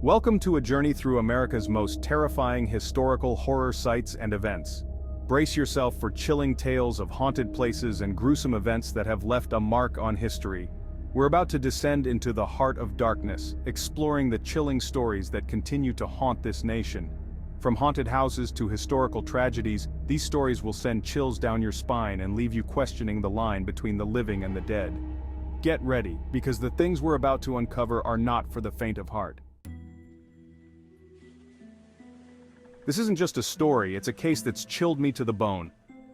Welcome to a journey through America's most terrifying historical horror sites and events. Brace yourself for chilling tales of haunted places and gruesome events that have left a mark on history. We're about to descend into the heart of darkness, exploring the chilling stories that continue to haunt this nation. From haunted houses to historical tragedies, these stories will send chills down your spine and leave you questioning the line between the living and the dead. Get ready, because the things we're about to uncover are not for the faint of heart. This isn't just a story, it's a case that's chilled me to the bone.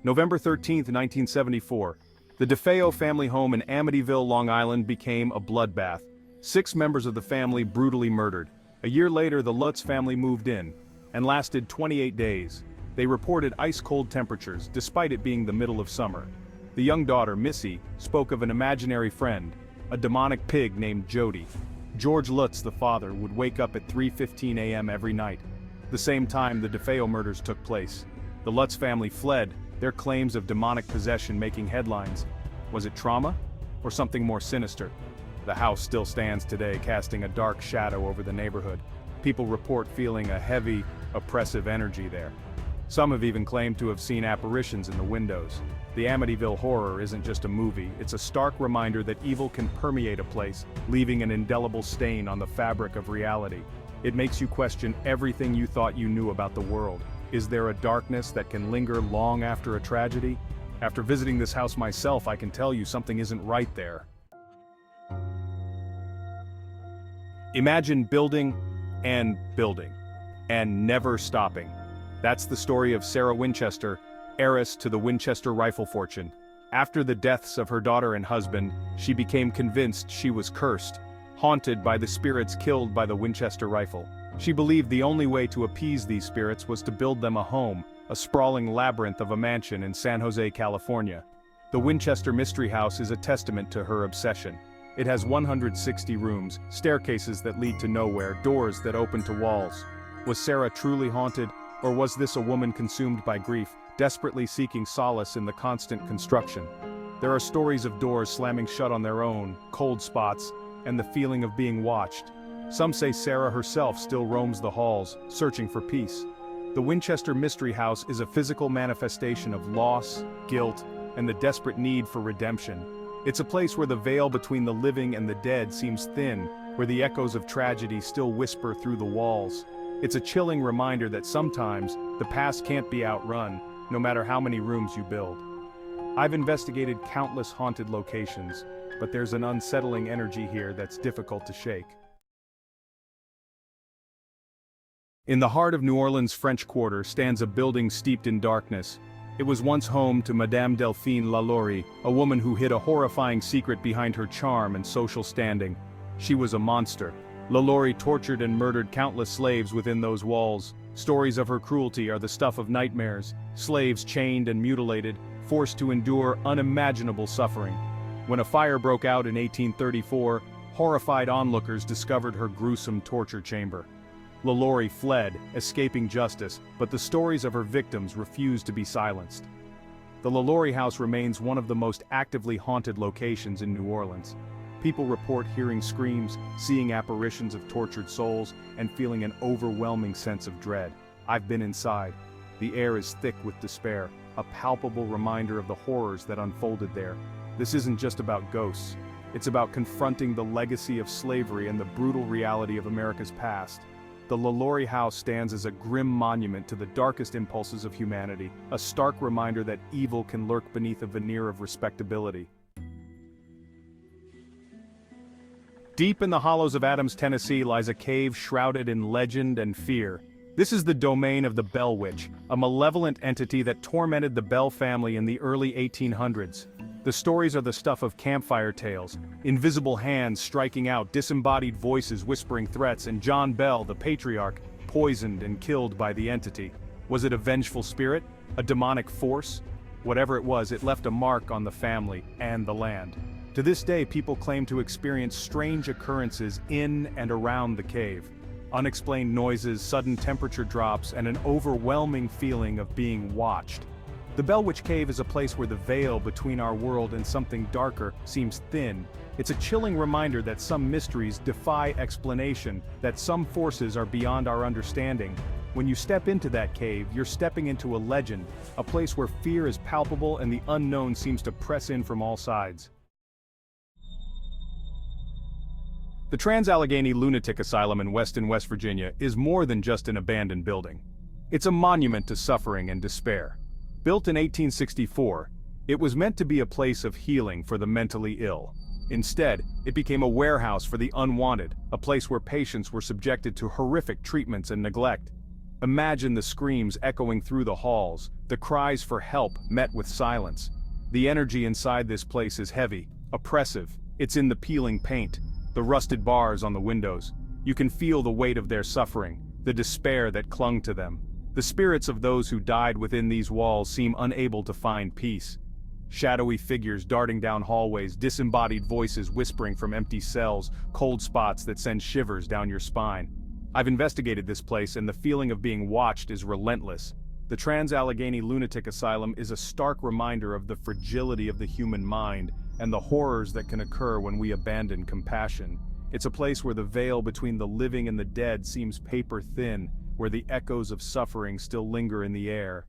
November 13, 1974. The DeFeo family home in Amityville, Long Island became a bloodbath. 6 members of the family brutally murdered. A year later, the Lutz family moved in, and lasted 28 days. They reported ice-cold temperatures, despite it being the middle of summer. The young daughter, Missy, spoke of an imaginary friend, a demonic pig named Jody. George Lutz, the father, would wake up at 3:15 a.m. every night. The same time the DeFeo murders took place. The Lutz family fled, their claims of demonic possession making headlines. Was it trauma? Or something more sinister? The house still stands today, casting a dark shadow over the neighborhood. People report feeling a heavy, oppressive energy there. Some have even claimed to have seen apparitions in the windows. The Amityville Horror isn't just a movie, it's a stark reminder that evil can permeate a place, leaving an indelible stain on the fabric of reality. It makes you question everything you thought you knew about the world. Is there a darkness that can linger long after a tragedy? After visiting this house myself, I can tell you something isn't right there. Imagine building, and never stopping. That's the story of Sarah Winchester, heiress to the Winchester rifle fortune. After the deaths of her daughter and husband, she became convinced she was cursed, haunted by the spirits killed by the Winchester rifle. She believed the only way to appease these spirits was to build them a home, a sprawling labyrinth of a mansion in San Jose, California. The Winchester Mystery House is a testament to her obsession. It has 160 rooms, staircases that lead to nowhere, doors that open to walls. Was Sarah truly haunted, or was this a woman consumed by grief, desperately seeking solace in the constant construction? There are stories of doors slamming shut on their own, cold spots, and the feeling of being watched. Some say Sarah herself still roams the halls, searching for peace. The Winchester Mystery House is a physical manifestation of loss, guilt, and the desperate need for redemption. It's a place where the veil between the living and the dead seems thin, where the echoes of tragedy still whisper through the walls. It's a chilling reminder that sometimes, the past can't be outrun, no matter how many rooms you build. I've investigated countless haunted locations, but there's an unsettling energy here that's difficult to shake. In the heart of New Orleans' French Quarter stands a building steeped in darkness. It was once home to Madame Delphine LaLaurie, a woman who hid a horrifying secret behind her charm and social standing. She was a monster. LaLaurie tortured and murdered countless slaves within those walls. Stories of her cruelty are the stuff of nightmares, slaves chained and mutilated, forced to endure unimaginable suffering. When a fire broke out in 1834, horrified onlookers discovered her gruesome torture chamber. LaLaurie fled, escaping justice, but the stories of her victims refused to be silenced. The LaLaurie House remains one of the most actively haunted locations in New Orleans. People report hearing screams, seeing apparitions of tortured souls, and feeling an overwhelming sense of dread. I've been inside. The air is thick with despair, a palpable reminder of the horrors that unfolded there. This isn't just about ghosts. It's about confronting the legacy of slavery and the brutal reality of America's past. The LaLaurie House stands as a grim monument to the darkest impulses of humanity, a stark reminder that evil can lurk beneath a veneer of respectability. Deep in the hollows of Adams, Tennessee lies a cave shrouded in legend and fear. This is the domain of the Bell Witch, a malevolent entity that tormented the Bell family in the early 1800s. The stories are the stuff of campfire tales, invisible hands striking out, disembodied voices whispering threats, and John Bell, the patriarch, poisoned and killed by the entity. Was it a vengeful spirit? A demonic force? Whatever it was, it left a mark on the family and the land. To this day, people claim to experience strange occurrences in and around the cave. Unexplained noises, sudden temperature drops, and an overwhelming feeling of being watched. The Bell Witch Cave is a place where the veil between our world and something darker seems thin. It's a chilling reminder that some mysteries defy explanation, that some forces are beyond our understanding. When you step into that cave, you're stepping into a legend, a place where fear is palpable and the unknown seems to press in from all sides. The Trans-Allegheny Lunatic Asylum in Weston, West Virginia is more than just an abandoned building. It's a monument to suffering and despair. Built in 1864, it was meant to be a place of healing for the mentally ill. Instead, it became a warehouse for the unwanted, a place where patients were subjected to horrific treatments and neglect. Imagine the screams echoing through the halls, the cries for help met with silence. The energy inside this place is heavy, oppressive. It's in the peeling paint, the rusted bars on the windows. You can feel the weight of their suffering, the despair that clung to them. The spirits of those who died within these walls seem unable to find peace. Shadowy figures darting down hallways, disembodied voices whispering from empty cells, cold spots that send shivers down your spine. I've investigated this place and the feeling of being watched is relentless. The Trans-Allegheny Lunatic Asylum is a stark reminder of the fragility of the human mind and the horrors that can occur when we abandon compassion. It's a place where the veil between the living and the dead seems paper thin, where the echoes of suffering still linger in the air.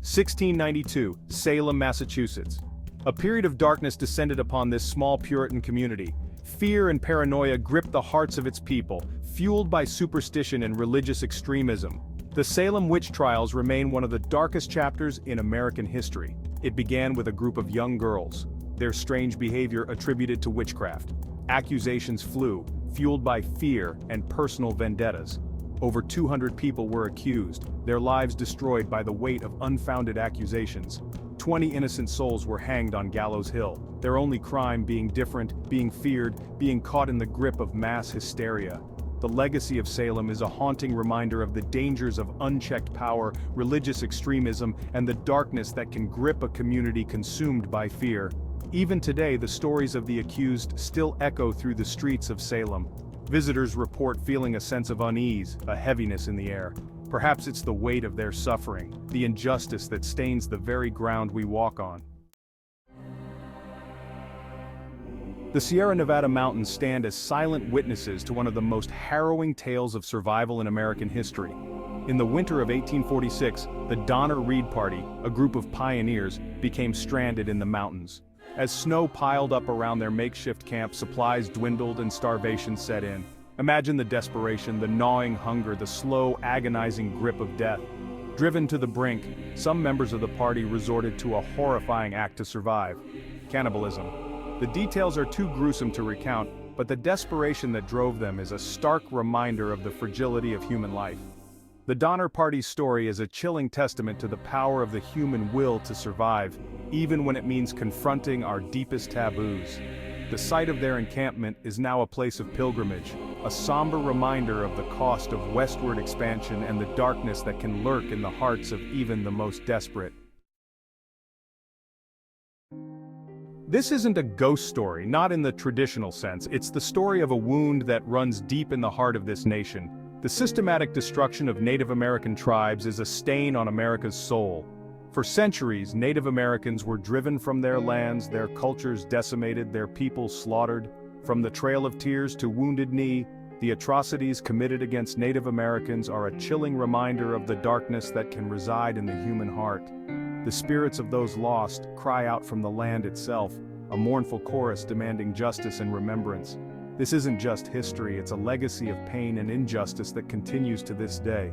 1692, Salem, Massachusetts. A period of darkness descended upon this small Puritan community. Fear and paranoia gripped the hearts of its people, fueled by superstition and religious extremism. The Salem Witch Trials remain one of the darkest chapters in American history. It began with a group of young girls, their strange behavior attributed to witchcraft. Accusations flew, fueled by fear and personal vendettas. Over 200 people were accused, their lives destroyed by the weight of unfounded accusations. 20 innocent souls were hanged on Gallows Hill, their only crime being different, being feared, being caught in the grip of mass hysteria. The legacy of Salem is a haunting reminder of the dangers of unchecked power, religious extremism, and the darkness that can grip a community consumed by fear. Even today, the stories of the accused still echo through the streets of Salem. Visitors report feeling a sense of unease, a heaviness in the air. Perhaps it's the weight of their suffering, the injustice that stains the very ground we walk on. The Sierra Nevada mountains stand as silent witnesses to one of the most harrowing tales of survival in American history. In the winter of 1846, the Donner Reed Party, a group of pioneers, became stranded in the mountains. As snow piled up around their makeshift camp, supplies dwindled and starvation set in. Imagine the desperation, the gnawing hunger, the slow, agonizing grip of death. Driven to the brink, some members of the party resorted to a horrifying act to survive: cannibalism. The details are too gruesome to recount, but the desperation that drove them is a stark reminder of the fragility of human life. The Donner Party's story is a chilling testament to the power of the human will to survive, even when it means confronting our deepest taboos. The site of their encampment is now a place of pilgrimage, a somber reminder of the cost of westward expansion and the darkness that can lurk in the hearts of even the most desperate. This isn't a ghost story, not in the traditional sense. It's the story of a wound that runs deep in the heart of this nation. The systematic destruction of Native American tribes is a stain on America's soul. For centuries, Native Americans were driven from their lands, their cultures decimated, their people slaughtered. From the Trail of Tears to Wounded Knee, the atrocities committed against Native Americans are a chilling reminder of the darkness that can reside in the human heart. The spirits of those lost cry out from the land itself, a mournful chorus demanding justice and remembrance. This isn't just history, it's a legacy of pain and injustice that continues to this day.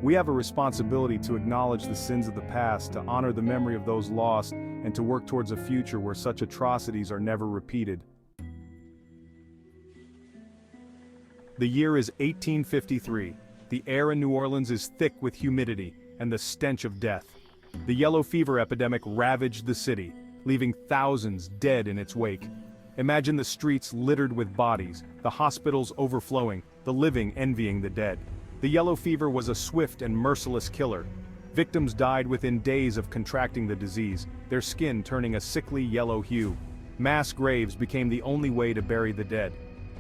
We have a responsibility to acknowledge the sins of the past, to honor the memory of those lost, and to work towards a future where such atrocities are never repeated. The year is 1853. The air in New Orleans is thick with humidity and the stench of death. The yellow fever epidemic ravaged the city, leaving thousands dead in its wake. Imagine the streets littered with bodies, the hospitals overflowing, the living envying the dead. The yellow fever was a swift and merciless killer. Victims died within days of contracting the disease, their skin turning a sickly yellow hue. Mass graves became the only way to bury the dead.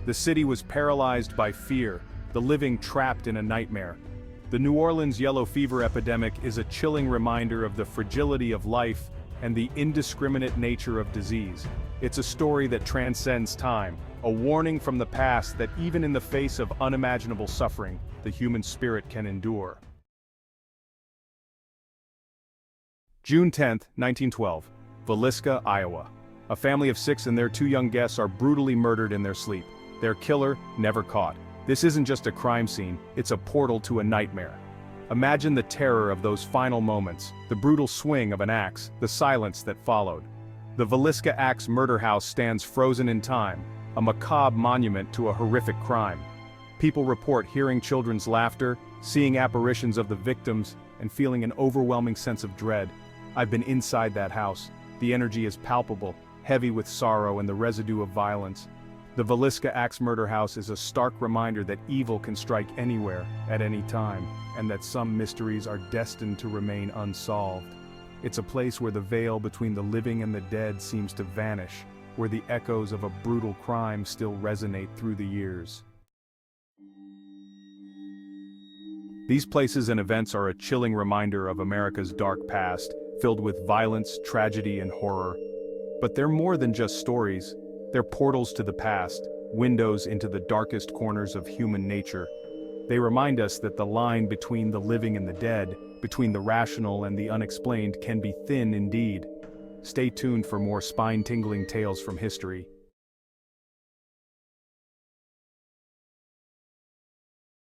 The city was paralyzed by fear, the living trapped in a nightmare. The New Orleans yellow fever epidemic is a chilling reminder of the fragility of life and the indiscriminate nature of disease. It's a story that transcends time, a warning from the past that even in the face of unimaginable suffering, the human spirit can endure. June 10, 1912, Villisca, Iowa. A family of 6 and their 2 young guests are brutally murdered in their sleep. Their killer, never caught. This isn't just a crime scene, it's a portal to a nightmare. Imagine the terror of those final moments, the brutal swing of an axe, the silence that followed. The Villisca Axe Murder House stands frozen in time, a macabre monument to a horrific crime. People report hearing children's laughter, seeing apparitions of the victims, and feeling an overwhelming sense of dread. I've been inside that house. The energy is palpable, heavy with sorrow and the residue of violence. The Villisca Axe Murder House is a stark reminder that evil can strike anywhere, at any time, and that some mysteries are destined to remain unsolved. It's a place where the veil between the living and the dead seems to vanish, where the echoes of a brutal crime still resonate through the years. These places and events are a chilling reminder of America's dark past, filled with violence, tragedy, and horror. But they're more than just stories. They're portals to the past, windows into the darkest corners of human nature. They remind us that the line between the living and the dead, between the rational and the unexplained, can be thin indeed. Stay tuned for more spine-tingling tales from history.